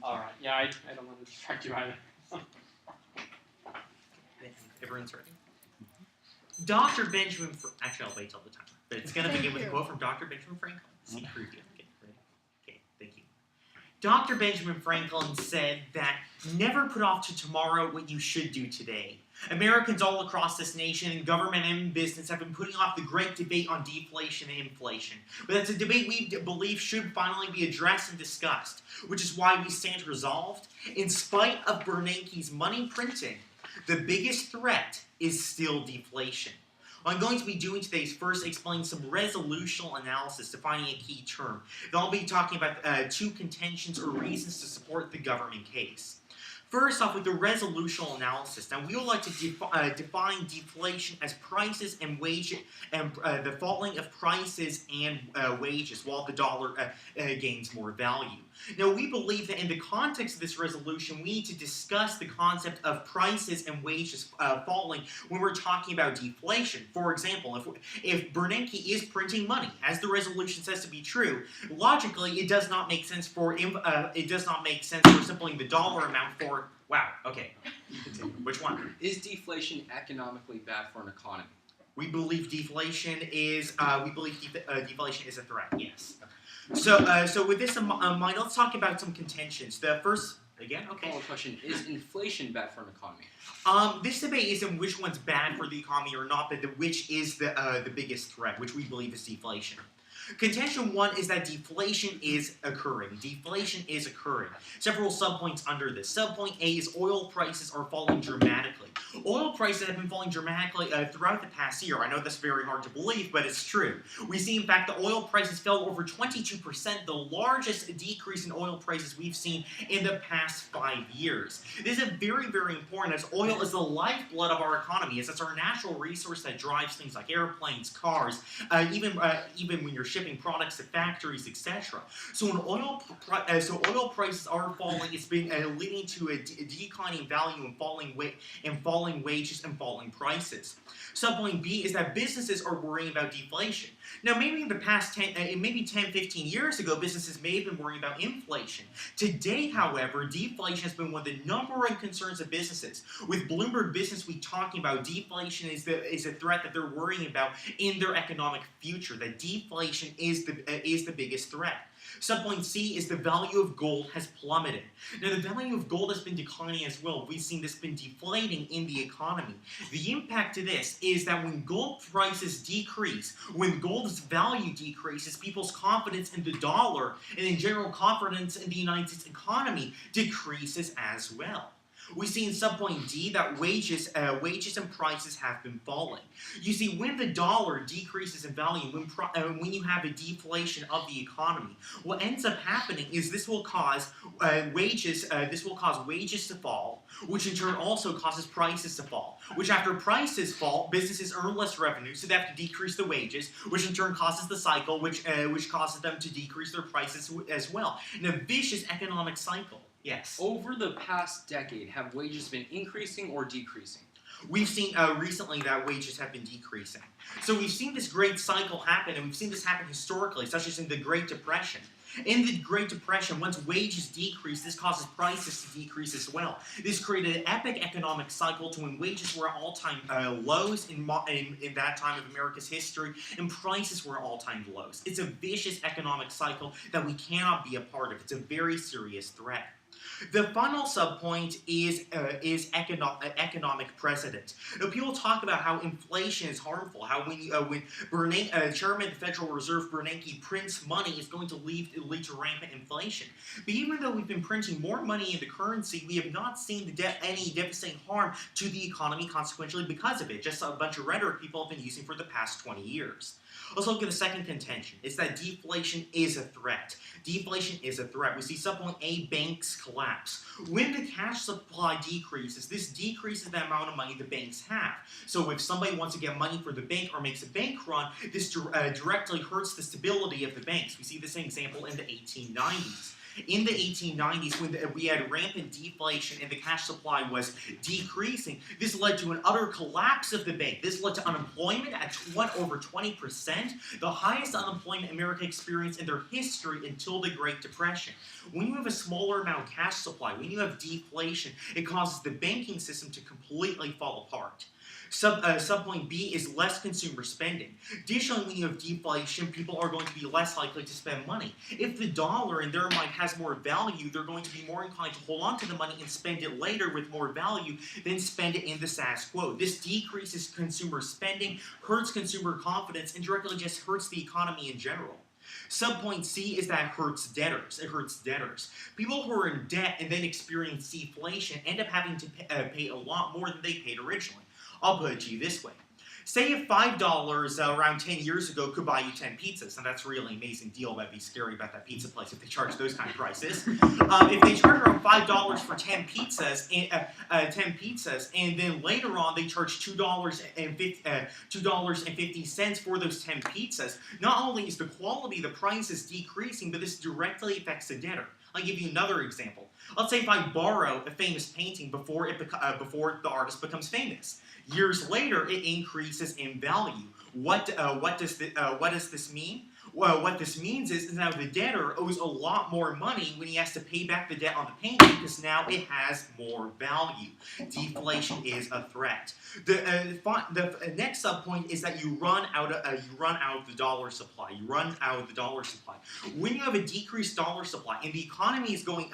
All right. Yeah, I don't want to distract you either. Everyone's ready? Dr. Benjamin... Actually, I'll wait till the timer. But it's going to begin with a quote from Dr. Benjamin Franklin. See preview. Okay, ready? Okay, thank you. Dr. Benjamin Franklin said that never put off to tomorrow what you should do today. Americans all across this nation, in government and business, have been putting off the great debate on deflation and inflation. But that's a debate we believe should finally be addressed and discussed, which is why we stand resolved. In spite of Bernanke's money printing, the biggest threat is still deflation. What I'm going to be doing today is first explain some resolutional analysis defining a key term. Then I'll be talking about two contentions or reasons to support the government case. First off, with the resolutional analysis. Now, we would like to define deflation as prices and wages, and the falling of prices and wages while the dollar gains more value. Now, we believe that in the context of this resolution, we need to discuss the concept of prices and wages falling when we're talking about deflation. For example, if Bernanke is printing money, as the resolution says to be true, logically, it does not make sense for simpling the dollar amount for. Wow. Okay. Continue. Which one? Is deflation economically bad for an economy? We believe deflation is. Deflation is a threat. Yes. So with this in mind, let's talk about some contentions. The first, again, okay. Follow-up question: is inflation bad for an economy? This debate isn't which one's bad for the economy or not, but which is the biggest threat, which we believe is deflation. Contention one is that deflation is occurring. Deflation is occurring. Several subpoints under this. Subpoint A is oil prices are falling dramatically. Oil prices have been falling dramatically throughout the past year. I know that's very hard to believe, but it's true. We see, in fact, the oil prices fell over 22%, the largest decrease in oil prices we've seen in the past 5 years. This is very, very important, as oil is the lifeblood of our economy, as it's our natural resource that drives things like airplanes, cars, even when you're shipping products to factories, etc. So when oil prices are falling, it's been leading to a declining value and falling wages and falling prices. Subpoint B is that businesses are worrying about deflation. Now, maybe in the past 10, 15 years ago, businesses may have been worrying about inflation. Today, however, deflation has been one of the number one concerns of businesses. With Bloomberg Business Week talking about deflation is a threat that they're worrying about in their economic future. That deflation is the biggest threat. Subpoint C is the value of gold has plummeted. Now, the value of gold has been declining as well. We've seen this been deflating in the economy. The impact to this is that when gold prices decrease, when gold's value decreases, people's confidence in the dollar and in general confidence in the United States economy decreases as well. We see in subpoint D that wages and prices have been falling. You see, when the dollar decreases in value, when you have a deflation of the economy, what ends up happening is this will cause wages to fall, which in turn also causes prices to fall. Which, after prices fall, businesses earn less revenue, so they have to decrease the wages, which in turn causes the cycle, which causes them to decrease their prices as well. In a vicious economic cycle. Yes. Over the past decade, have wages been increasing or decreasing? We've seen recently that wages have been decreasing. So we've seen this great cycle happen, and we've seen this happen historically, such as in the Great Depression. In the Great Depression, once wages decrease, this causes prices to decrease as well. This created an epic economic cycle to when wages were at all-time lows in that time of America's history, and prices were at all-time lows. It's a vicious economic cycle that we cannot be a part of. It's a very serious threat. The final subpoint is economic precedent. Now, people talk about how inflation is harmful, how when Chairman of the Federal Reserve Bernanke prints money, it's going to lead to rampant inflation. But even though we've been printing more money in the currency, we have not seen any devastating harm to the economy consequentially because of it. Just a bunch of rhetoric people have been using for the past 20 years. Let's look at the second contention. It's that deflation is a threat. Deflation is a threat. We see subpoint A, banks collapse. When the cash supply decreases, this decreases the amount of money the banks have. So if somebody wants to get money for the bank or makes a bank run, this directly hurts the stability of the banks. We see the same example in the 1890s. In the 1890s, when we had rampant deflation and the cash supply was decreasing, this led to an utter collapse of the bank. This led to unemployment at over 20%, the highest unemployment America experienced in their history until the Great Depression. When you have a smaller amount of cash supply, when you have deflation, it causes the banking system to completely fall apart. Subpoint B is less consumer spending. Additionally, when you have deflation, people are going to be less likely to spend money. If the dollar, in their mind, has more value, they're going to be more inclined to hold on to the money and spend it later with more value than spend it in the status quo. This decreases consumer spending, hurts consumer confidence, and directly just hurts the economy in general. Subpoint C is that it hurts debtors. It hurts debtors. People who are in debt and then experience deflation end up having to pay a lot more than they paid originally. I'll put it to you this way. Say if $5 around 10 years ago could buy you 10 pizzas, and that's a really amazing deal. That'd be scary about that pizza place if they charge those kind of prices. If they charge around $5 for 10 pizzas, and then later on they charge $2.50 for those 10 pizzas, not only is the quality, the price is decreasing, but this directly affects the debtor. I'll give you another example. Let's say if I borrow a famous painting before the artist becomes famous. Years later, it increases in value. What does this mean? Well, what this means is now the debtor owes a lot more money when he has to pay back the debt on the painting because now it has more value. Deflation is a threat. The next subpoint is that you run out of the dollar supply. You run out of the dollar supply. When you have a decreased dollar supply and the economy is going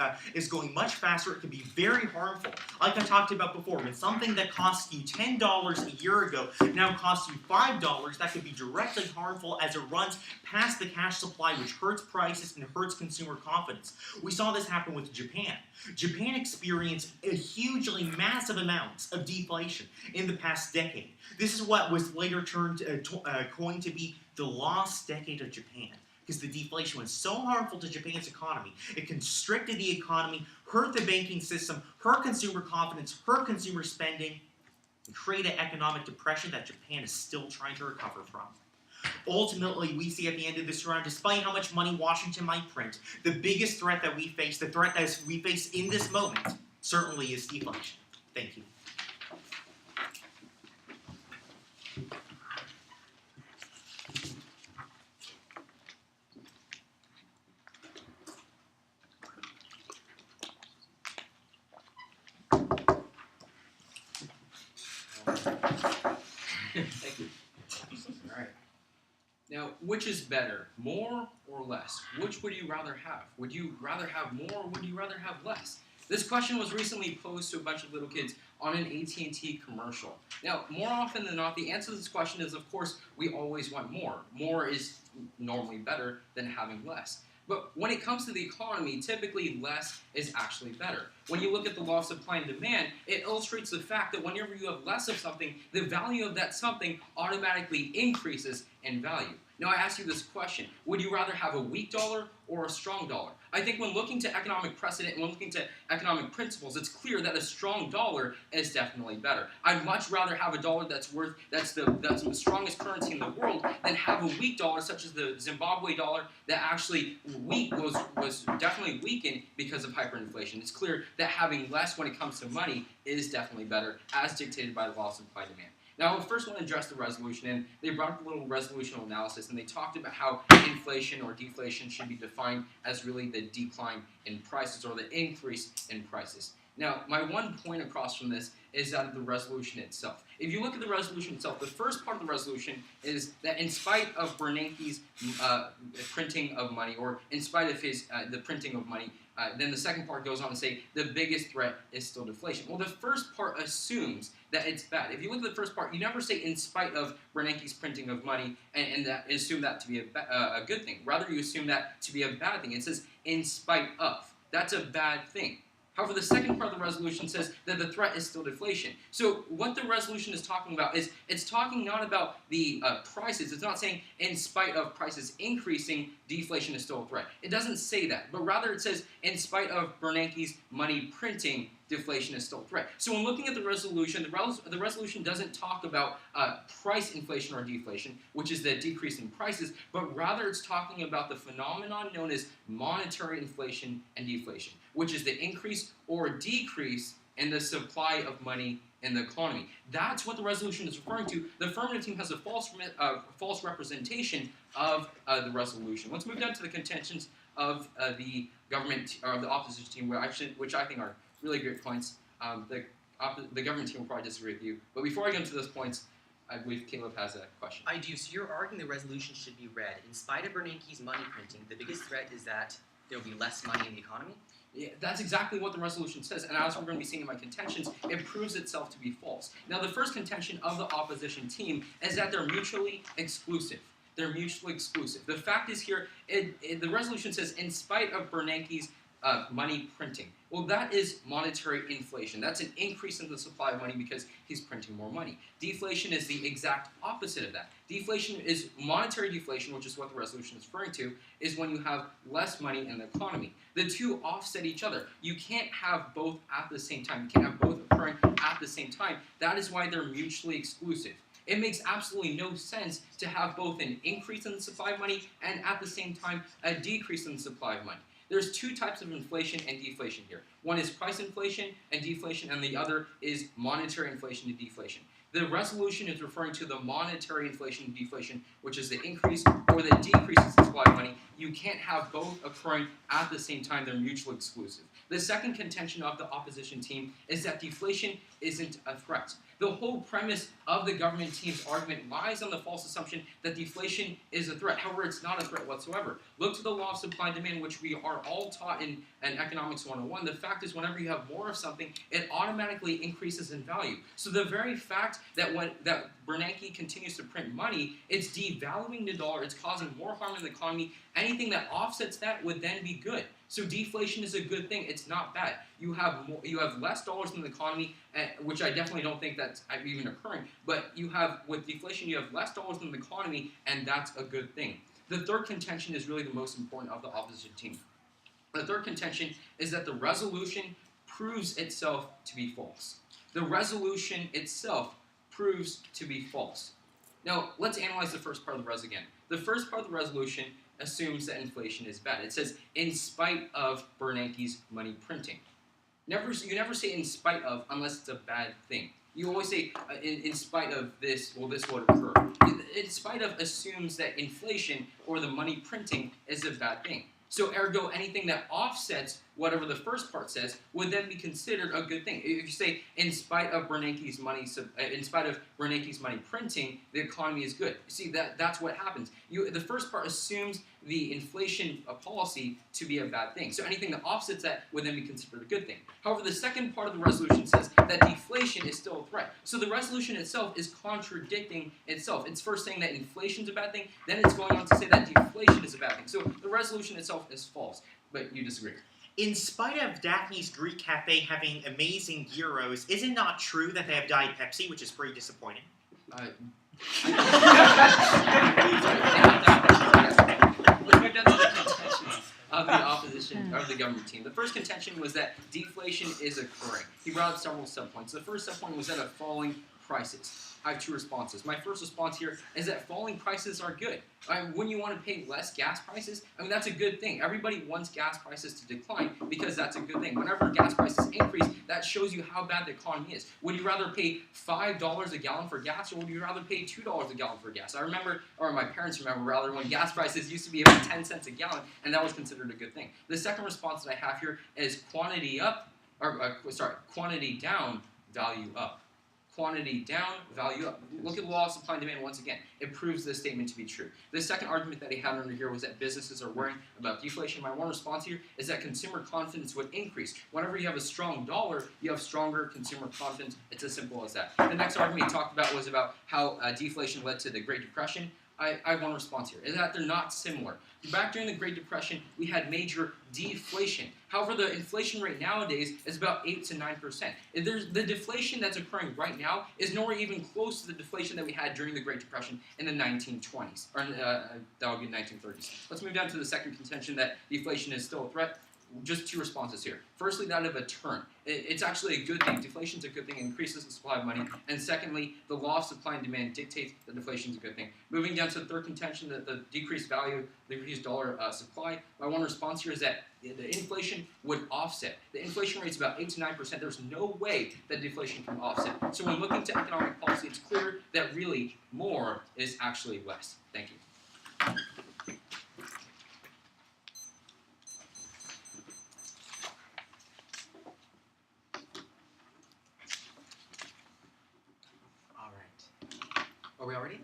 much faster, it can be very harmful. Like I talked about before, when something that cost you $10 a year ago now costs you $5, that could be directly harmful as it runs past the cash supply, which hurts prices and hurts consumer confidence. We saw this happen with Japan. Japan experienced a hugely massive amounts of deflation in the past decade. This is what was later coined to be the lost decade of Japan, because the deflation was so harmful to Japan's economy. It constricted the economy, hurt the banking system, hurt consumer confidence, hurt consumer spending, and created an economic depression that Japan is still trying to recover from. Ultimately, we see at the end of this round, despite how much money Washington might print, the biggest threat that we face, the threat that we face in this moment, certainly is deflation. Thank you. Thank you. All right. Now, which is better, more or less? Which would you rather have? Would you rather have more or would you rather have less? This question was recently posed to a bunch of little kids on an AT&T commercial. Now, more often than not, the answer to this question is, of course, we always want more. More is normally better than having less. But when it comes to the economy, typically less is actually better. When you look at the law of supply and demand, it illustrates the fact that whenever you have less of something, the value of that something automatically increases in value. Now, I ask you this question. Would you rather have a weak dollar or a strong dollar? I think when looking to economic precedent and when looking to economic principles, it's clear that a strong dollar is definitely better. I'd much rather have a dollar that's the strongest currency in the world than have a weak dollar such as the Zimbabwe dollar that actually was definitely weakened because of hyperinflation. It's clear that having less when it comes to money is definitely better, as dictated by the law of supply and demand. Now, I first want to address the resolution, and they brought up a little resolutional analysis, and they talked about how inflation or deflation should be defined as really the decline in prices or the increase in prices. Now, my one point across from this is that of the resolution itself. If you look at the resolution itself, the first part of the resolution is that in spite of Bernanke's printing of money, or in spite of his the printing of money, then the second part goes on to say the biggest threat is still deflation. Well, the first part assumes that it's bad. If you look at the first part, you never say in spite of Bernanke's printing of money and that assume that to be a good thing. Rather, you assume that to be a bad thing. It says in spite of. That's a bad thing. However, the second part of the resolution says that the threat is still deflation. So what the resolution is talking about is it's talking not about the prices. It's not saying in spite of prices increasing, deflation is still a threat. It doesn't say that, but rather it says in spite of Bernanke's money printing, deflation is still a threat. So when looking at the resolution, the resolution doesn't talk about price inflation or deflation, which is the decrease in prices, but rather it's talking about the phenomenon known as monetary inflation and deflation, which is the increase or decrease in the supply of money in the economy. That's what the resolution is referring to. The affirmative team has a false representation of the resolution. Let's move down to the contentions of the government or the opposition team, which I think are really great points. The government team will probably disagree with you, but before I get into those points, I believe Caleb has a question. I do. So you're arguing the resolution should be read. In spite of Bernanke's money printing, the biggest threat is that there will be less money in the economy? Yeah, that's exactly what the resolution says, and as we're going to be seeing in my contentions, it proves itself to be false. Now, the first contention of the opposition team is that they're mutually exclusive. They're mutually exclusive. The fact is here, the resolution says, in spite of Bernanke's money printing. Well, that is monetary inflation. That's an increase in the supply of money because he's printing more money. Deflation is the exact opposite of that. Deflation is monetary deflation, which is what the resolution is referring to, is when you have less money in the economy. The two offset each other. You can't have both at the same time. You can't have both occurring at the same time. That is why they're mutually exclusive. It makes absolutely no sense to have both an increase in the supply of money and at the same time a decrease in the supply of money. There's two types of inflation and deflation here. One is price inflation and deflation, and the other is monetary inflation and deflation. The resolution is referring to the monetary inflation and deflation, which is the increase or the decrease in supply of money. You can't have both occurring at the same time. They're mutually exclusive. The second contention of the opposition team is that deflation isn't a threat. The whole premise of the government team's argument lies on the false assumption that deflation is a threat. However, it's not a threat whatsoever. Look to the law of supply and demand, which we are all taught in Economics 101. The fact is, whenever you have more of something, it automatically increases in value. So the very fact that Bernanke continues to print money, it's devaluing the dollar, it's causing more harm in the economy. Anything that offsets that would then be good. So deflation is a good thing. It's not bad. You have less dollars in the economy, which I definitely don't think that's even occurring. But with deflation, you have less dollars in the economy, and that's a good thing. The third contention is really the most important of the opposition team. The third contention is that the resolution proves itself to be false. The resolution itself proves to be false. Now, let's analyze the first part of the res again. The first part of the resolution assumes that inflation is bad. It says, in spite of Bernanke's money printing. You never say in spite of unless it's a bad thing. You always say, in spite of this, well, this would occur. In spite of assumes that inflation or the money printing is a bad thing. So ergo, anything that offsets whatever the first part says would then be considered a good thing. If you say, in spite of Bernanke's money printing, the economy is good. See, that's what happens. The first part assumes the inflation policy to be a bad thing. So anything that offsets that would then be considered a good thing. However, the second part of the resolution says that deflation is still a threat. So the resolution itself is contradicting itself. It's first saying that inflation is a bad thing, then it's going on to say that deflation is a bad thing. So the resolution itself is false, but you disagree. In spite of Daphne's Greek Cafe having amazing gyros, is it not true that they have Diet Pepsi, which is pretty disappointing? Let's move down to the contentions of the opposition, of the government team. The first contention was that deflation is occurring. He brought up several subpoints. The first subpoint was that of falling prices. I have two responses. My first response here is that falling prices are good. When you want to pay less gas prices, that's a good thing. Everybody wants gas prices to decline because that's a good thing. Whenever gas prices increase, that shows you how bad the economy is. Would you rather pay $5 a gallon for gas, or would you rather pay $2 a gallon for gas? I remember, or my parents remember rather, when gas prices used to be about 10 cents a gallon, and that was considered a good thing. The second response that I have here is quantity down, value up. Quantity down, value up. Look at the law of supply and demand once again. It proves this statement to be true. The second argument that he had under here was that businesses are worrying about deflation. My one response here is that consumer confidence would increase. Whenever you have a strong dollar, you have stronger consumer confidence. It's as simple as that. The next argument he talked about was about how deflation led to the Great Depression. I have one response here, is that they're not similar. Back during the Great Depression, we had major deflation. However, the inflation rate nowadays is about 8 to 9%. The deflation that's occurring right now is nowhere even close to the deflation that we had during the Great Depression in the 1920s, or that would be 1930s. Let's move down to the second contention that deflation is still a threat. just two responses here. Firstly, that of a turn. It's actually a good thing. Deflation is a good thing. It increases the supply of money. And secondly, the law of supply and demand dictates that deflation is a good thing. Moving down to the third contention, that the decreased value, the decreased dollar supply, my one response here is that the inflation would offset. The inflation rate is about 8 to 9%. There's no way that deflation can offset. So when looking to economic policy, it's clear that really more is actually less. Thank you. Are we already?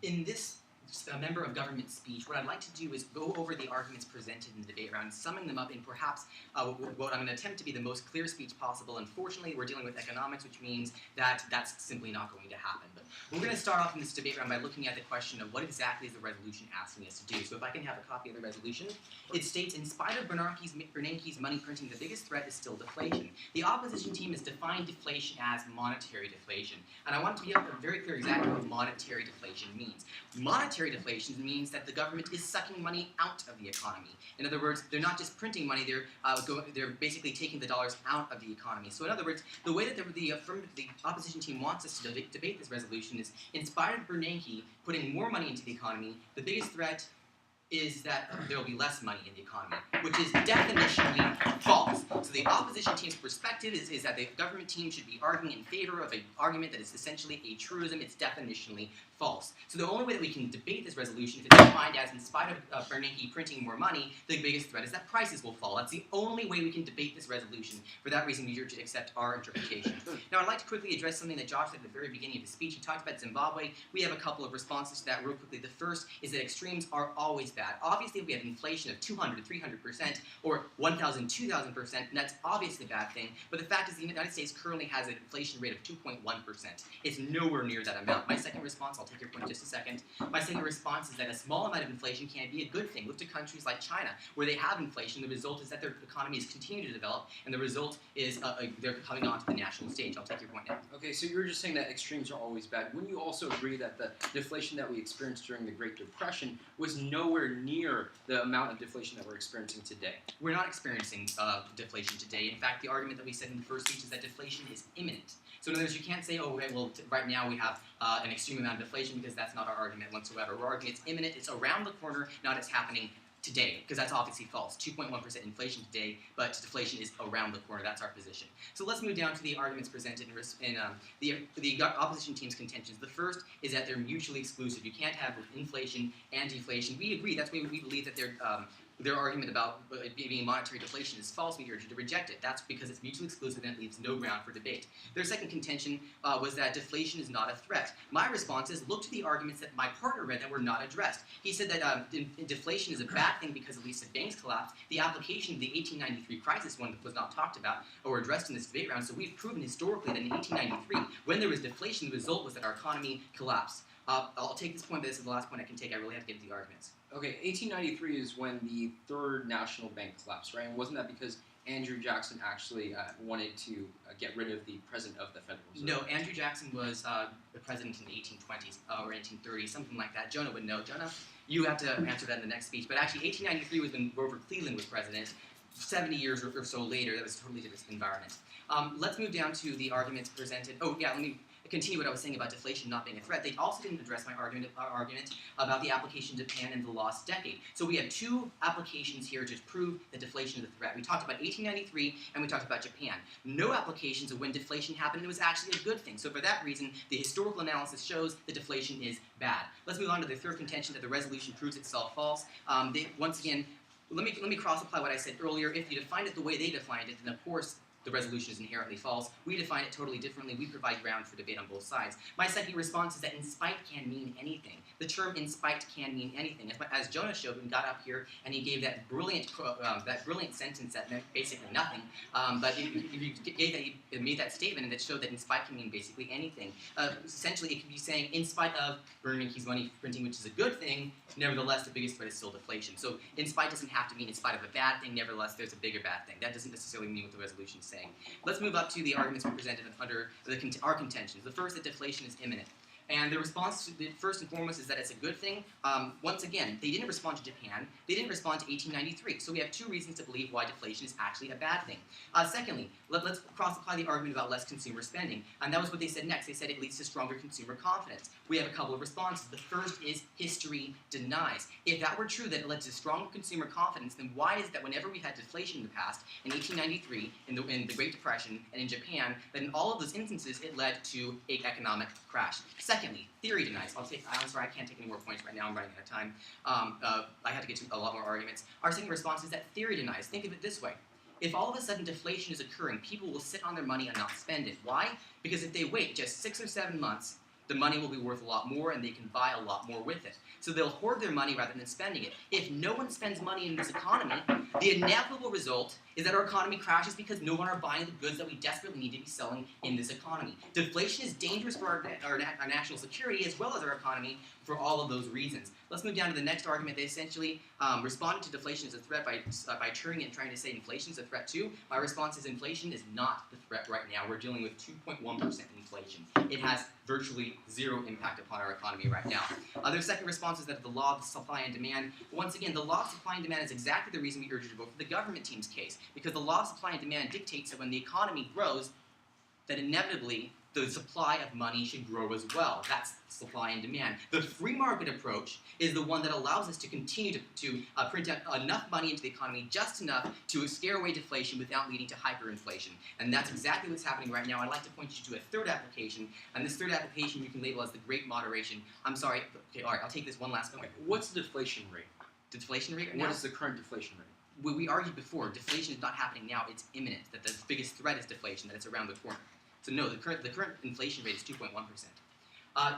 In this member of government speech, what I'd like to do is go over the arguments presented in the debate round, summing them up in perhaps what I'm going to attempt to be the most clear speech possible. Unfortunately, we're dealing with economics, which means that that's simply not going to happen. But we're going to start off in this debate round by looking at the question of what exactly is the resolution asking us to do. So if I can have a copy of the resolution, it states, in spite of Bernanke's money printing, the biggest threat is still deflation. The opposition team has defined deflation as monetary deflation. And I want to be very clear exactly what monetary deflation means. Monetary deflation means that the government is sucking money out of the economy. In other words, they're not just printing money, they're basically taking the dollars out of the economy. So in other words, the way that the opposition team wants us to debate this resolution is, in spite of Bernanke putting more money into the economy, the biggest threat is that there will be less money in the economy, which is definitionally false. So the opposition team's perspective is that the government team should be arguing in favor of an argument that is essentially a truism. It's definitionally false. So the only way that we can debate this resolution, if it's defined as, in spite of Bernanke printing more money, the biggest threat is that prices will fall. That's the only way we can debate this resolution. For that reason, we urge to accept our interpretation. Now, I'd like to quickly address something that Josh said at the very beginning of his speech. He talked about Zimbabwe. We have a couple of responses to that real quickly. The first is that extremes are always bad. Obviously, if we have inflation of 200, 300%, or 1,000, 2,000%, and that's obviously a bad thing. But the fact is the United States currently has an inflation rate of 2.1%. It's nowhere near that amount. My second response, I'll take your point in just a second. My second response is that a small amount of inflation can be a good thing. Look to countries like China, where they have inflation. The result is that their economy is continuing to develop, and the result is they're coming onto the national stage. I'll take your point now. Okay, so you're just saying that extremes are always bad. Wouldn't you also agree that the deflation that we experienced during the Great Depression was nowhere near the amount of deflation that we're experiencing today? We're not experiencing deflation today. In fact, the argument that we said in the first speech is that deflation is imminent. So in other words, you can't say, oh, okay, well, right now we have an extreme amount of deflation, because that's not our argument whatsoever. We're arguing it's imminent, it's around the corner, not it's happening today, because that's obviously false. 2.1% inflation today, but deflation is around the corner. That's our position. So let's move down to the arguments presented in the opposition team's contentions. The first is that they're mutually exclusive. You can't have inflation and deflation. We agree. That's why we believe that their argument about being monetary deflation is false. We urge you to reject it. That's because it's mutually exclusive and it leaves no ground for debate. Their second contention was that deflation is not a threat. My response is, look to the arguments that my partner read that were not addressed. He said that deflation is a bad thing because at least the banks collapsed. The application of the 1893 crisis one was not talked about or addressed in this debate round, so we've proven historically that in 1893, when there was deflation, the result was that our economy collapsed. I'll take this point, but this is the last point I can take. I really have to get to the arguments. Okay, 1893 is when the Third National Bank collapsed, right? And wasn't that because Andrew Jackson actually wanted to get rid of the president of the Federal Reserve? No, Andrew Jackson was the president in the 1820s or 1830s, something like that. Jonah would know. Jonah, you have to answer that in the next speech. But actually, 1893 was when Grover Cleveland was president. 70 years or so later, that was a totally different environment. Let's move down to the arguments presented. Oh, yeah, let me continue what I was saying about deflation not being a threat. They also didn't address my argument about the application to Japan in the lost decade. So we have two applications here to prove that deflation is a threat. We talked about 1893 and we talked about Japan. No applications of when deflation happened, and it was actually a good thing. So for that reason, the historical analysis shows that deflation is bad. Let's move on to the third contention, that the resolution proves itself false. Once again, let me cross-apply what I said earlier. If you define it the way they defined it, then of course the resolution is inherently false. We define it totally differently. We provide ground for debate on both sides. My second response is that in spite can mean anything. The term in spite can mean anything. As Jonah showed when he got up here and he gave that brilliant sentence that meant basically nothing, but he made that statement and that showed that in spite can mean basically anything. Essentially, it could be saying in spite of Bernanke's money printing, which is a good thing, nevertheless the biggest threat is still deflation. So in spite doesn't have to mean in spite of a bad thing, nevertheless there's a bigger bad thing. That doesn't necessarily mean what the resolution is saying. Let's move up to the arguments we presented under our contentions. The first, that deflation is imminent. And the response, first and foremost, is that it's a good thing. Once again, they didn't respond to Japan. They didn't respond to 1893. So we have two reasons to believe why deflation is actually a bad thing. Secondly, let's cross-apply the argument about less consumer spending. And that was what they said next. They said it leads to stronger consumer confidence. We have a couple of responses. The first is history denies. If that were true, that it led to strong consumer confidence, then why is it that whenever we've had deflation in the past, in 1893, in the Great Depression, and in Japan, that in all of those instances it led to an economic crash? Secondly, theory denies. I'm sorry, I can't take any more points right now. I'm running out of time. I have to get to a lot more arguments. Our second response is that theory denies. Think of it this way. If all of a sudden deflation is occurring, people will sit on their money and not spend it. Why? Because if they wait just 6 or 7 months, the money will be worth a lot more and they can buy a lot more with it. So they'll hoard their money rather than spending it. If no one spends money in this economy, the inevitable result is that our economy crashes because no one are buying the goods that we desperately need to be selling in this economy. Deflation is dangerous for our national security as well as our economy for all of those reasons. Let's move down to the next argument. They essentially responded to deflation as a threat by turning it and trying to say inflation is a threat too. My response is inflation is not the threat right now. We're dealing with 2.1% inflation. It has virtually zero impact upon our economy right now. Their second response is that the law of supply and demand. Once again, the law of supply and demand is exactly the reason we urge you to vote for the government team's case, because the law of supply and demand dictates that when the economy grows, that inevitably the supply of money should grow as well. That's supply and demand. The free market approach is the one that allows us to continue to print out enough money into the economy, just enough to scare away deflation without leading to hyperinflation. And that's exactly what's happening right now. I'd like to point you to a third application, and this third application we can label as the Great Moderation. I'm sorry, okay, all right, I'll take this one last point. What's the deflation rate? The deflation rate right now? What is the current deflation rate? We argued before, deflation is not happening now, it's imminent, that the biggest threat is deflation, that it's around the corner. So no, the current inflation rate is 2.1%.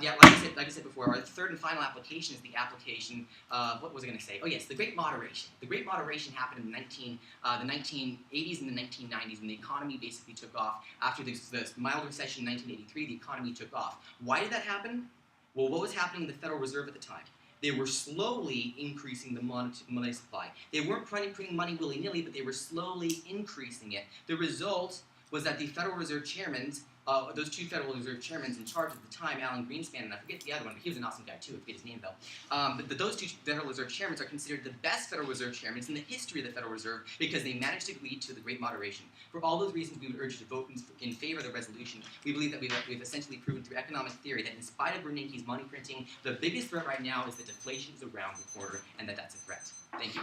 Yeah, like I said before, our third and final application is the application of, what was I going to say? Oh yes, the Great Moderation. The Great Moderation happened in the 1980s and the 1990s when the economy basically took off. After the mild recession in 1983, the economy took off. Why did that happen? Well, what was happening in the Federal Reserve at the time? They were slowly increasing the money supply. They weren't printing money willy-nilly, but they were slowly increasing it. The result was that the Federal Reserve chairmen, those two Federal Reserve chairmen in charge at the time, Alan Greenspan, and I forget the other one, but he was an awesome guy too, I forget his name though. But those two Federal Reserve chairmen are considered the best Federal Reserve chairmen in the history of the Federal Reserve because they managed to lead to the Great Moderation. For all those reasons, we would urge you to vote in favor of the resolution. We believe that we've essentially proven through economic theory that in spite of Bernanke's money printing, the biggest threat right now is that deflation is around the corner and that that's a threat. Thank you.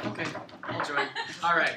Okay, I'll join. All right.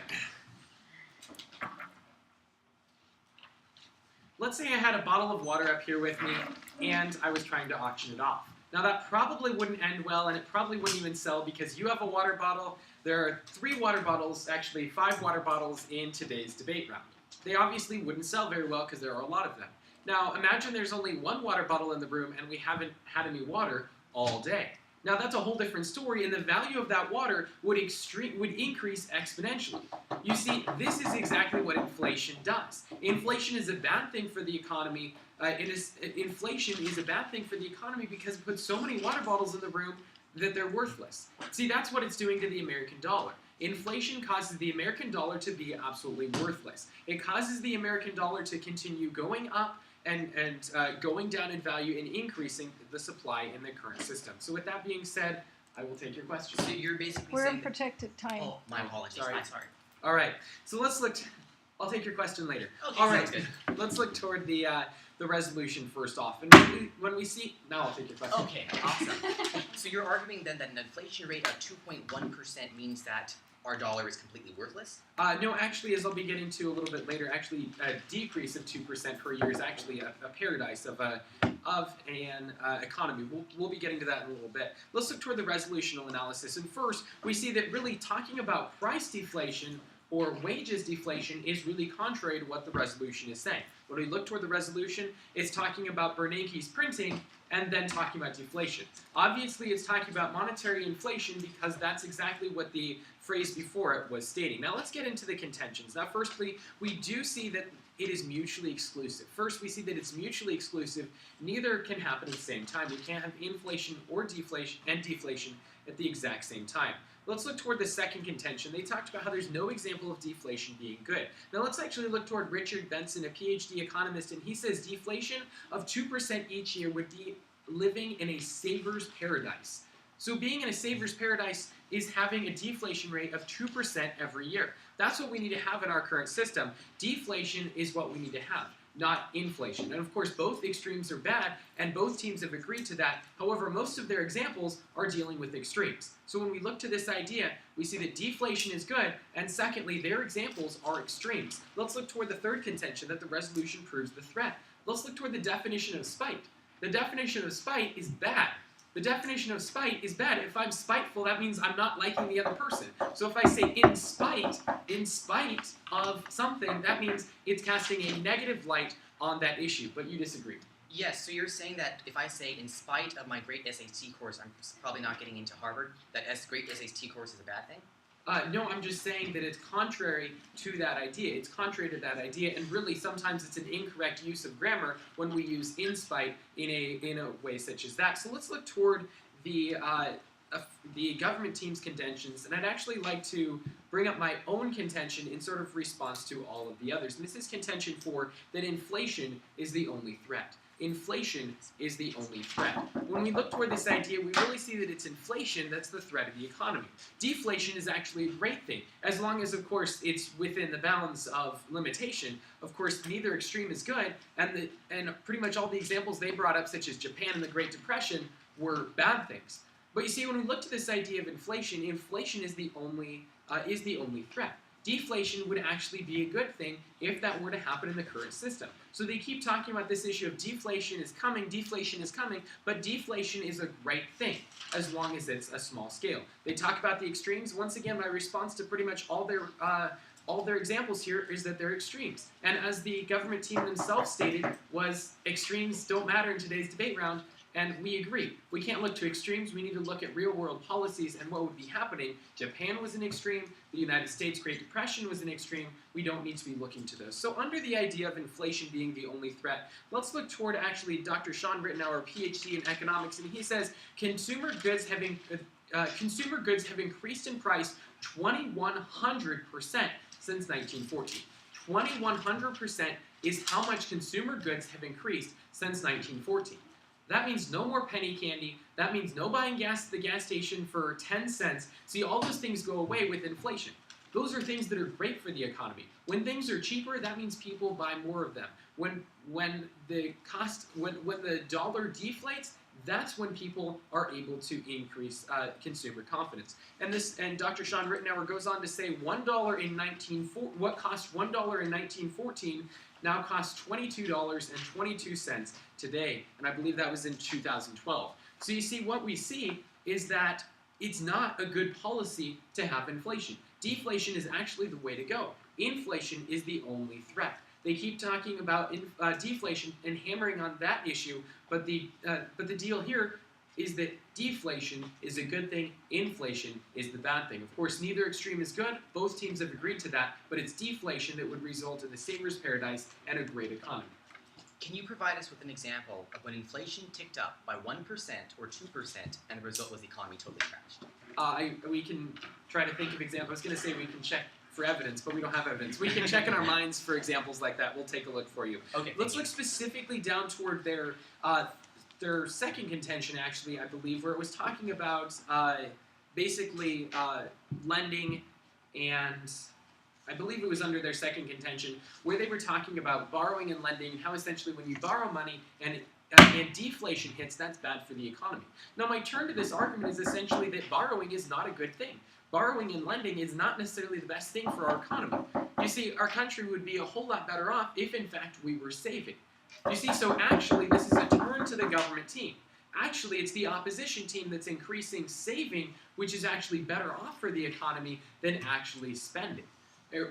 Let's say I had a bottle of water up here with me, and I was trying to auction it off. Now that probably wouldn't end well, and it probably wouldn't even sell because you have a water bottle. There are 3 water bottles, actually 5 water bottles in today's debate round. They obviously wouldn't sell very well because there are a lot of them. Now imagine there's only 1 water bottle in the room and we haven't had any water all day. Now that's a whole different story, and the value of that water would increase exponentially. You see, this is exactly what inflation does. Inflation is a bad thing for the economy. Inflation is a bad thing for the economy because it puts so many water bottles in the room that they're worthless. See, that's what it's doing to the American dollar. Inflation causes the American dollar to be absolutely worthless. It causes the American dollar to continue going up and going down in value and increasing the supply in the current system. So with that being said, I will take your question. So you're basically We're saying in protected time. Oh, my apologies. Sorry. I'm sorry. All right, so let's look. I'll take your question later. Okay, all right, sounds good. Let's look toward the resolution first off. And when we see, now I'll take your question. Okay, awesome. So you're arguing then that an inflation rate of 2.1% means that our dollar is completely worthless? No, actually, as I'll be getting to a little bit later, actually a decrease of 2% per year is actually a paradise of an economy. We'll be getting to that in a little bit. Let's look toward the resolutional analysis. And first, we see that really talking about price deflation or wages deflation is really contrary to what the resolution is saying. When we look toward the resolution, it's talking about Bernanke's printing and then talking about deflation. Obviously, it's talking about monetary inflation because that's exactly what the phrase before it was stating. Now, let's get into the contentions. Now, firstly, we do see that it is mutually exclusive. First, we see that it's mutually exclusive. Neither can happen at the same time. We can't have inflation or deflation at the exact same time. Let's look toward the second contention. They talked about how there's no example of deflation being good. Now let's actually look toward Richard Benson, a PhD economist, and he says deflation of 2% each year would be living in a saver's paradise. So being in a saver's paradise is having a deflation rate of 2% every year. That's what we need to have in our current system. Deflation is what we need to have, not inflation. And of course, both extremes are bad, and both teams have agreed to that. However, most of their examples are dealing with extremes. So when we look to this idea, we see that deflation is good, and secondly, their examples are extremes. Let's look toward the third contention, that the resolution proves the threat. Let's look toward the definition of spite. The definition of spite is bad. The definition of spite is bad. If I'm spiteful, that means I'm not liking the other person. So if I say in spite of something, that means it's casting a negative light on that issue. But you disagree. Yes, so you're saying that if I say, in spite of my great SAT course, I'm probably not getting into Harvard, that great SAT course is a bad thing? No, I'm just saying that it's contrary to that idea. It's contrary to that idea, and really sometimes it's an incorrect use of grammar when we use in spite in a way such as that. So let's look toward the government team's contentions, and I'd actually like to bring up my own contention in sort of response to all of the others. And this is contention 4, that inflation is the only threat. Inflation is the only threat. When we look toward this idea, we really see that it's inflation that's the threat of the economy. Deflation is actually a great thing, as long as, of course, it's within the bounds of limitation. Of course, neither extreme is good, and pretty much all the examples they brought up, such as Japan and the Great Depression, were bad things. But you see, when we look to this idea of inflation, inflation is the only threat. Deflation would actually be a good thing if that were to happen in the current system. So they keep talking about this issue of deflation is coming, but deflation is a great thing as long as it's a small scale. They talk about the extremes. Once again, my response to pretty much all their examples here is that they're extremes. And as the government team themselves stated, was extremes don't matter in today's debate round. And we agree. We can't look to extremes. We need to look at real-world policies and what would be happening. Japan was an extreme. The United States Great Depression was an extreme. We don't need to be looking to those. So under the idea of inflation being the only threat, let's look toward actually Dr. Sean Rittenauer, PhD in economics, and he says consumer goods have increased in price 2,100% since 1914. 2,100% is how much consumer goods have increased since 1914. That means no more penny candy. That means no buying gas at the gas station for 10 cents. See, all those things go away with inflation. Those are things that are great for the economy. When things are cheaper, that means people buy more of them. When the dollar deflates, that's when people are able to increase consumer confidence. And Dr. Sean Rittenauer goes on to say what cost $1 in 1914 now costs $22.22 today, and I believe that was in 2012. So you see, what we see is that it's not a good policy to have inflation. Deflation is actually the way to go. Inflation is the only threat. They keep talking about deflation and hammering on that issue, but the deal here is that deflation is a good thing, inflation is the bad thing. Of course, neither extreme is good. Both teams have agreed to that, but it's deflation that would result in the saver's paradise and a great economy. Can you provide us with an example of when inflation ticked up by 1% or 2% and the result was the economy totally crashed? We can try to think of examples. I was going to say we can check for evidence, but we don't have evidence. We can check in our minds for examples like that. We'll take a look for you. Okay. Let's look specifically down toward their second contention, actually, I believe, where it was talking about basically lending, and I believe it was under their second contention, where they were talking about borrowing and lending, how essentially when you borrow money and deflation hits, that's bad for the economy. Now, my turn to this argument is essentially that borrowing is not a good thing. Borrowing and lending is not necessarily the best thing for our economy. You see, our country would be a whole lot better off if, in fact, we were saving. You see, so actually, this is a turn to the government team. Actually, it's the opposition team that's increasing saving, which is actually better off for the economy than actually spending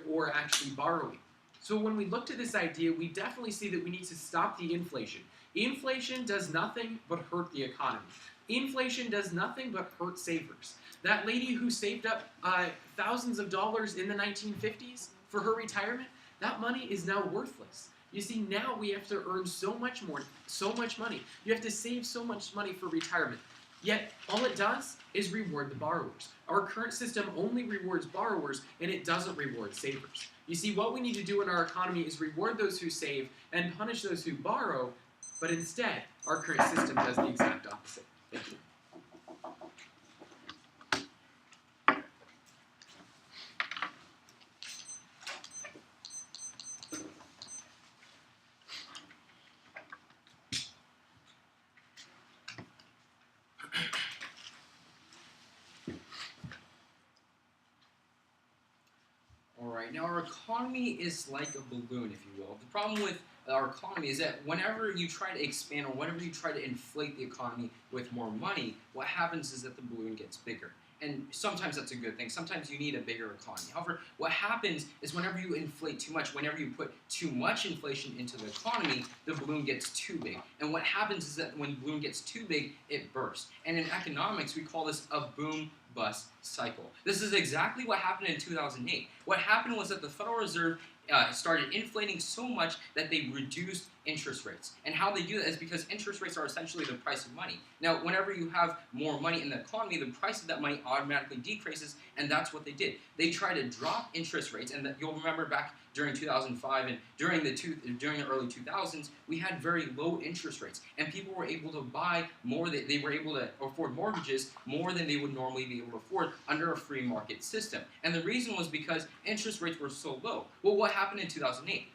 or actually borrowing. So when we look to this idea, we definitely see that we need to stop the inflation. Inflation does nothing but hurt the economy. Inflation does nothing but hurt savers. That lady who saved up thousands of dollars in the 1950s for her retirement, that money is now worthless. You see, now we have to earn so much money. You have to save so much money for retirement. Yet, all it does is reward the borrowers. Our current system only rewards borrowers, and it doesn't reward savers. You see, what we need to do in our economy is reward those who save and punish those who borrow, but instead, our current system does the exact opposite. Thank you. Alright, now our economy is like a balloon, if you will. The problem with our economy is that whenever you try to expand or whenever you try to inflate the economy with more money, what happens is that the balloon gets bigger. And sometimes that's a good thing. Sometimes you need a bigger economy. However, what happens is whenever you inflate too much, whenever you put too much inflation into the economy, the balloon gets too big. And what happens is that when the balloon gets too big, it bursts. And in economics, we call this a boom-bust cycle. This is exactly what happened in 2008. What happened was that the Federal Reserve started inflating so much that they reduced interest rates. And how they do that is because interest rates are essentially the price of money. Now, whenever you have more money in the economy, the price of that money automatically decreases, and that's what they did. They tried to drop interest rates, and you'll remember back during 2005 and during the early 2000s, we had very low interest rates, and people were able to buy more. They were able to afford mortgages more than they would normally be able to afford under a free market system. And the reason was because interest rates were so low. Well, what happened in 2008?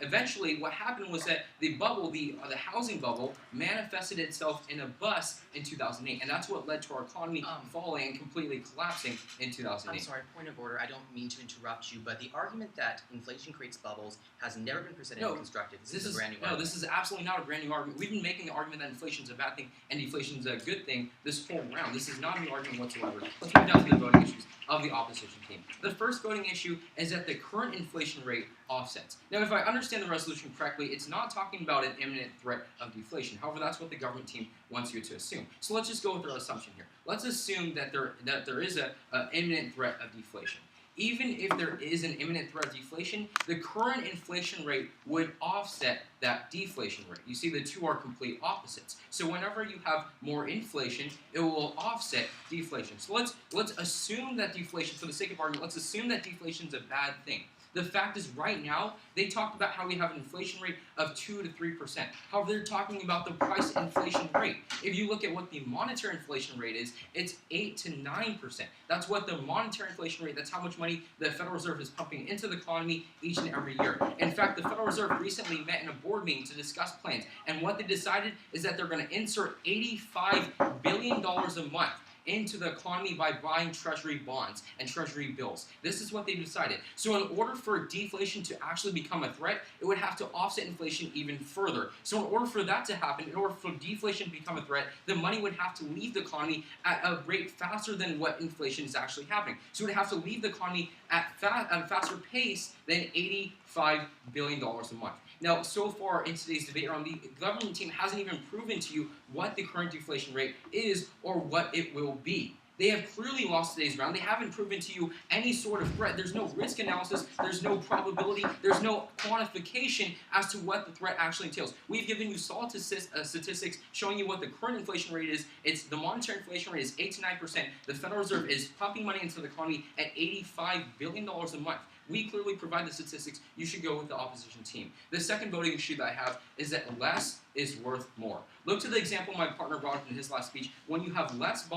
Eventually, what happened was that the bubble, the housing bubble, manifested itself in a bust in 2008, and that's what led to our economy falling and completely collapsing in 2008. I'm sorry, point of order. I don't mean to interrupt you, but the argument that inflation creates bubbles has never been presented and constructed. This is a brand new argument. No, this is absolutely not a brand new argument. We've been making the argument that inflation is a bad thing and deflation is a good thing this whole round. This is not a new argument whatsoever. Let's move down to the voting issues of the opposition team. The first voting issue is that the current inflation rate offsets. Now, if I understand the resolution correctly, it's not talking about an imminent threat of deflation. However, that's what the government team wants you to assume. So let's just go with our assumption here. Let's assume that there is an imminent threat of deflation. Even if there is an imminent threat of deflation, the current inflation rate would offset that deflation rate. You see, the two are complete opposites. So whenever you have more inflation, it will offset deflation. So let's assume that deflation, for the sake of argument, let's assume that deflation is a bad thing. The fact is, right now, they talked about how we have an inflation rate of 2 to 3%. However, they're talking about the price inflation rate. If you look at what the monetary inflation rate is, it's 8 to 9%. That's what the monetary inflation rate, that's how much money the Federal Reserve is pumping into the economy each and every year. In fact, the Federal Reserve recently met in a board meeting to discuss plans, and what they decided is that they're going to insert $85 billion a month into the economy by buying treasury bonds and treasury bills. This is what they decided. So in order for deflation to actually become a threat, it would have to offset inflation even further. So in order for that to happen, in order for deflation to become a threat, the money would have to leave the economy at a rate faster than what inflation is actually happening. So it would have to leave the economy at a faster pace than $85 billion a month. Now, so far in today's debate around, the government team hasn't even proven to you what the current deflation rate is or what it will be. They have clearly lost today's round. They haven't proven to you any sort of threat. There's no risk analysis. There's no probability. There's no quantification as to what the threat actually entails. We've given you solid statistics showing you what the current inflation rate is. The monetary inflation rate is 8 to 9%. The Federal Reserve is pumping money into the economy at $85 billion a month. We clearly provide the statistics. You should go with the opposition team. The second voting issue that I have is that less is worth more. Look to the example my partner brought up in his last speech. When you have less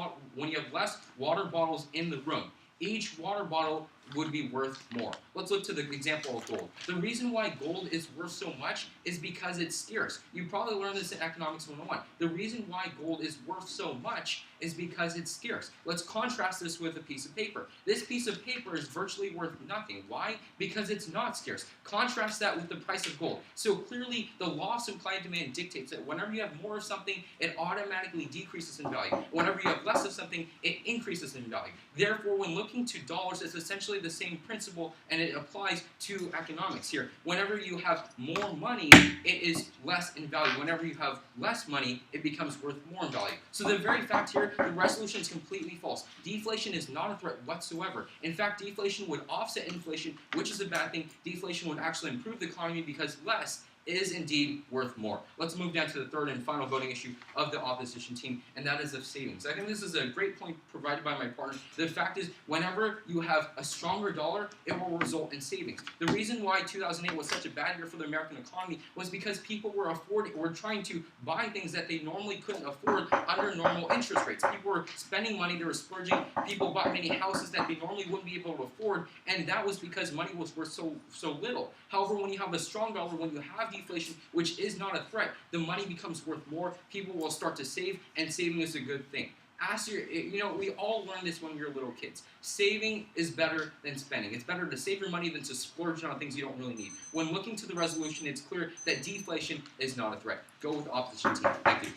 water bottles in the room, each water bottle would be worth more. Let's look to the example of gold. The reason why gold is worth so much is because it's scarce. You probably learned this in Economics 101. The reason why gold is worth so much is because it's scarce. Let's contrast this with a piece of paper. This piece of paper is virtually worth nothing. Why? Because it's not scarce. Contrast that with the price of gold. So clearly, the law of supply and demand dictates that whenever you have more of something, it automatically decreases in value. Whenever you have less of something, it increases in value. Therefore, when looking to dollars, it's essentially the same principle, and it applies to economics here. Whenever you have more money, it is less in value. Whenever you have less money, it becomes worth more in value. So the very fact here, the resolution is completely false. Deflation is not a threat whatsoever. In fact, deflation would offset inflation, which is a bad thing. Deflation would actually improve the economy because less is indeed worth more. Let's move down to the third and final voting issue of the opposition team, and that is of savings. I think this is a great point provided by my partner. The fact is, whenever you have a stronger dollar, it will result in savings. The reason why 2008 was such a bad year for the American economy was because people were trying to buy things that they normally couldn't afford under normal interest rates. People were spending money, they were splurging, people bought many houses that they normally wouldn't be able to afford, and that was because money was worth so little. However, when you have a strong dollar, when you have deflation, which is not a threat, the money becomes worth more, people will start to save, and saving is a good thing. We all learned this when we were little kids. Saving is better than spending. It's better to save your money than to splurge on things you don't really need. When looking to the resolution, it's clear that deflation is not a threat. Go with the opposition team. Thank you.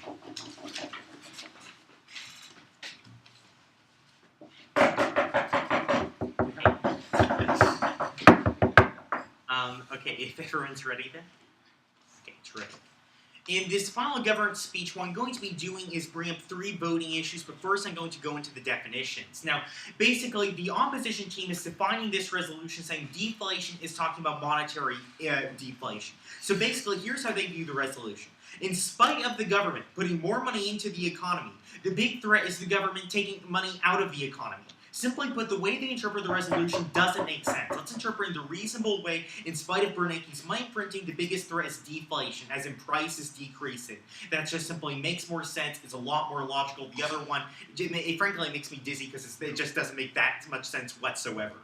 Okay, if everyone's ready then. Okay, terrific. In this final government speech, what I'm going to be doing is bring up 3 voting issues, but first I'm going to go into the definitions. Now, basically, the opposition team is defining this resolution saying deflation is talking about monetary deflation. So basically, here's how they view the resolution. In spite of the government putting more money into the economy, the big threat is the government taking money out of the economy. Simply put, the way they interpret the resolution doesn't make sense. Let's interpret it in the reasonable way. In spite of Bernanke's money printing, the biggest threat is deflation, as in prices decreasing. That just simply makes more sense. It's a lot more logical. The other one, frankly, makes me dizzy because it just doesn't make that much sense whatsoever.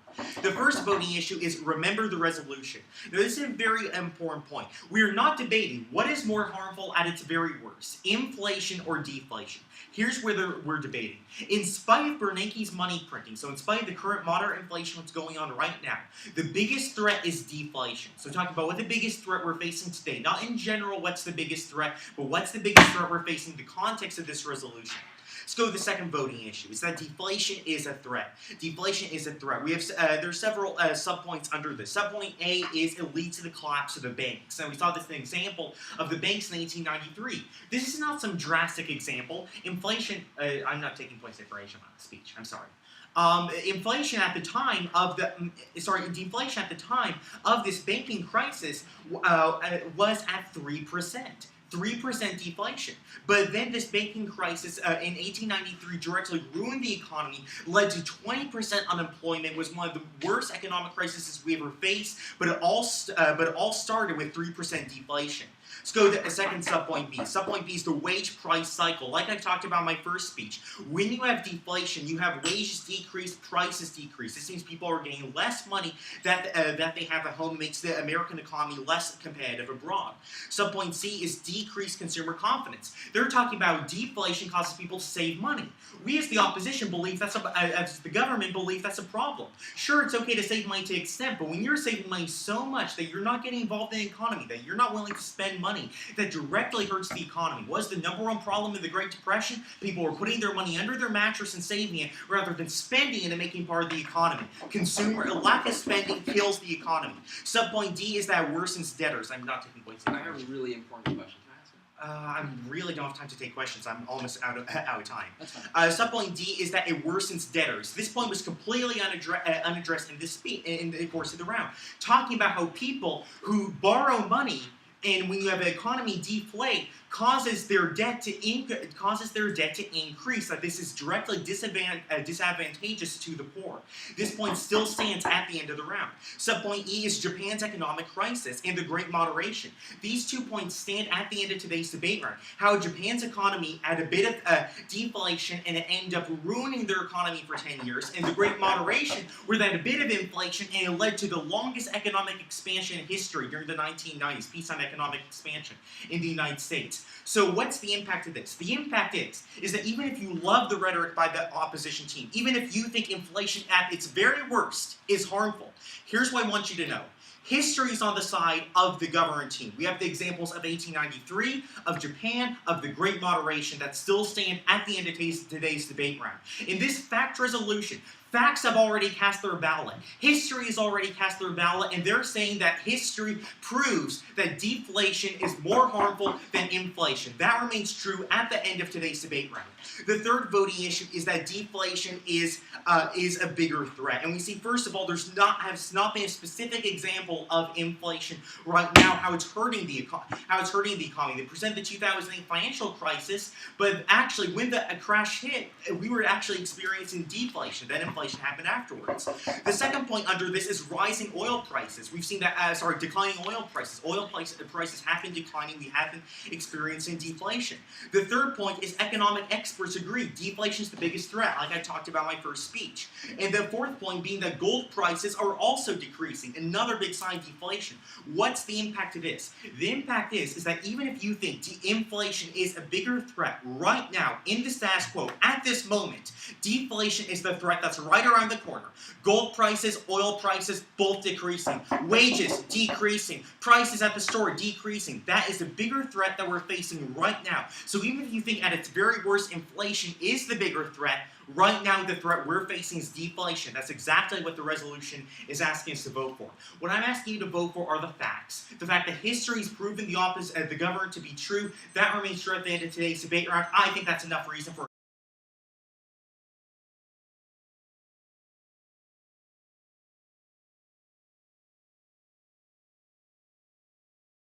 The first voting issue is remember the resolution. Now, this is a very important point. We are not debating what is more harmful at its very worst, inflation or deflation. Here's where we're debating. In spite of Bernanke's money printing, so in spite of the current moderate inflation that's going on right now, the biggest threat is deflation. So talking about what the biggest threat we're facing today, not in general what's the biggest threat, but what's the biggest threat we're facing in the context of this resolution. Let's go to the second voting issue. Is that deflation is a threat. Deflation is a threat. We have there's several subpoints under this. Subpoint A is it leads to the collapse of the banks. Now we saw this in an example of the banks in 1893. This is not some drastic example. Inflation. I'm not taking place information on the speech. I'm sorry. Inflation at the time of deflation at the time of this banking crisis was at 3%. 3% deflation. But then this banking crisis in 1893 directly ruined the economy, led to 20% unemployment, was one of the worst economic crises we ever faced, but it all started with 3% deflation. Let's go to a second subpoint B. Subpoint B is the wage price cycle. Like I talked about in my first speech, when you have deflation, you have wages decrease, prices decrease. This means people are getting less money that they have at home. It makes the American economy less competitive abroad. Subpoint C is decreased consumer confidence. They're talking about deflation causes people to save money. We as the opposition believe as the government believe that's a problem. Sure, it's okay to save money to an extent, but when you're saving money so much that you're not getting involved in the economy, that you're not willing to spend money, that directly hurts the economy. What was the number one problem in the Great Depression? People were putting their money under their mattress and saving it rather than spending it and making part of the economy. Lack of spending kills the economy. Subpoint D is that worsens debtors. I'm not taking points. I have a really important question. I really don't have time to take questions. I'm almost out of time. That's fine. Subpoint D is that it worsens debtors. This point was completely unaddressed in this in the course of the round. Talking about how people who borrow money and when you have an economy deflate, causes their debt to increase. That this is directly disadvantageous to the poor. This point still stands at the end of the round. Subpoint E is Japan's economic crisis and the Great Moderation. These 2 points stand at the end of today's debate round. How Japan's economy had a bit of deflation and it ended up ruining their economy for 10 years, and the Great Moderation where they had a bit of inflation and it led to the longest economic expansion in history during the 1990s, peacetime economic expansion in the United States. So what's the impact of this? The impact is that even if you love the rhetoric by the opposition team, even if you think inflation at its very worst is harmful, here's what I want you to know. History is on the side of the government team. We have the examples of 1893, of Japan, of the Great Moderation that still stand at the end of today's debate round. In this fact resolution, Facts have already cast their ballot. History has already cast their ballot, and they're saying that history proves that deflation is more harmful than inflation. That remains true at the end of today's debate round. The third voting issue is that deflation is a bigger threat. And we see, first of all, has not been a specific example of inflation right now, how it's hurting the economy. They present the 2008 financial crisis, but actually, when the crash hit, we were actually experiencing deflation. Then inflation happened afterwards. The second point under this is rising oil prices. We've seen that, declining oil prices. Prices have been declining. We have been experiencing deflation. The third point is economic experts agree deflation is the biggest threat, like I talked about in my first speech. And the fourth point being that gold prices are also decreasing, another big sign of deflation. What's the impact of this? The impact is that even if you think inflation is a bigger threat right now, in the status quo, at this moment, deflation is the threat that's right around the corner. Gold prices, oil prices, both decreasing. Wages, decreasing. Prices at the store, decreasing. That is the bigger threat that we're facing right now. So even if you think at its very worst, inflation is the bigger threat, right now the threat we're facing is deflation. That's exactly what the resolution is asking us to vote for. What I'm asking you to vote for are the facts. The fact that history has proven the government to be true, that remains true at the end of today's debate round. I think that's enough reason for